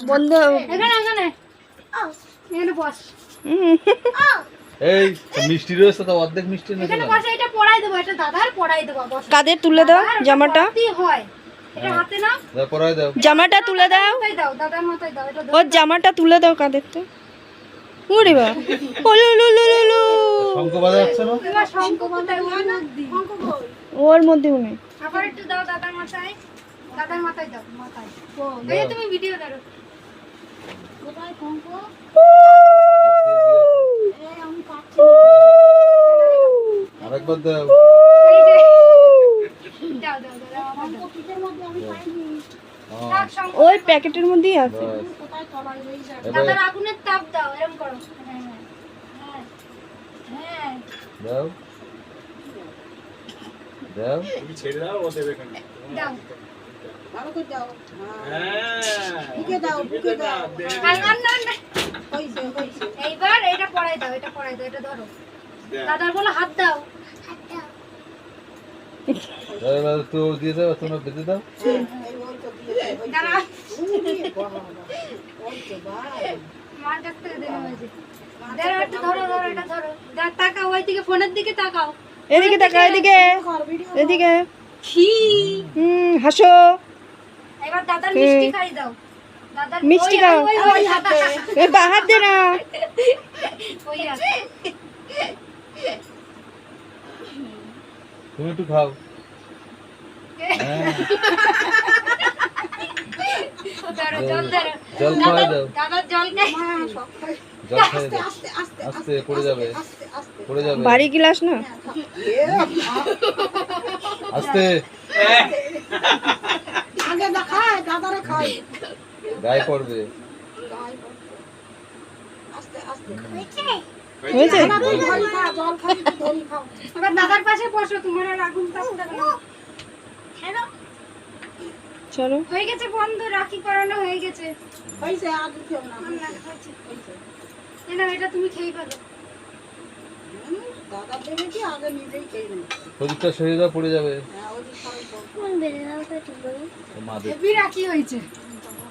বন্ধু এখানে এখানে এখানে বস। এই মিষ্টি রয়েছে তো অর্ধেক মিষ্টি না এখানে বসে, এটা পড়াই দেবো, এটা দাদার পড়াই দেবো। বস। কাদের তুলে দাও জামাটা, হয় এটা হাতে নাও, দাও পরাই দাও। জামাটা তুলে দাও, মাথায় দাও, দাদার মাথায় দাও, এটা ওর জামাটা তুলে দাও কাদের তো। ওরে বাবা, ওলুলুলুলু, শঙ্খ বাজা যাচ্ছে না? এবার শঙ্খ কোথায়? ওর মধ্যে মনে হয়। আবার একটু দাও দাদার মাথায়, দাদার মাথায় দাও, মাথায়। এই যে তুমি ভিডিও করো। কোথায় শঙ্খ? এই আমি কাটছি। আরেকবার দাও। এই যে দাও দাও দাও, শঙ্খ কিসের মধ্যে আমি পাইনি। থাক শঙ্খ ওই প্যাকেটের মধ্যেই আছে। কোথায় তলায় রই যায়। এবার- দাদার আগুনের তাপ দাও, এরকম করো। হ্যাঁ হ্যাঁ হ্যাঁ। দাও দাও। তুমি ছেড়ে দাও, ও দেবে এখানে। দাও। ভালো করে দাও। হ্যাঁ বুকে দাও, বুকে দাও। না না না, হইছে, হইছে। এইবার এটা পড়াই দাও, এটা পড়াই দাও, এটা ধরো। দাদার বলো হাত দাও, হাত দাও। দাও, এবার তো দিয়ে দাও, তোমরা বেঁধে দাও। এই ওই তো দিয়ে দাও, হইছে। দাঁড়া, উড়িয়ে বাবা, ওই তো ভাই। মার কাছ থেকে দেওয়া হয়েছে। দাঁড়া, একটু ধরো ধরো, এটা ধরো। তাকাও ওইদিকে, ফোনের দিকে তাকাও। এদিকে তাকা, এদিকে কর ভিডিও। এদিকে। কি হাসো। এবার দাদার মিষ্টি খাই দাও। দাদার মিষ্টি ওই- খাও। ওই- ওই- ওই হাতে, এই বাহার দে না। ওই হাতে। তুমি একটু খাও। হ্যাঁ, ধরো, জল ধরো। জল খাওয়াই দাও। দাদার জল খাই। জল খাওয়াই দাও। আস্তে আস্তে আস্তে পড়ে যাবে, আস্তে আস্তে। পড়ে যাবে। ভারী গ্লাস না। আস্তে, আগে না খায়, দাদারে খায়। গায়ে পড়বে। আস্তে আস্তে। হয়েছে? না, তুই ধরি খা, জল খাবি, তুই ধরি খাও। এবার দাদার পাশে বসো, তোমার আর আগুন তাপ দেবে না। হ্যালো, চলো। হয়ে গেছে বন্ধু, রাখি করানো হয়ে গেছে। হইছে, আর দিতেও না। না, হয়েছে। হইছে। এই নাও, এটা তুমি খেয়ে ফেলো। দাদা দেবে কি আগে নিজেই খেয়ে নেবে। প্রদীপটা সরিয়ে দাও, পড়ে যাবে। হ্যাঁ, ওই যে সবাই বলছে। ও মা দেবে। হেভি রাখি হয়েছে।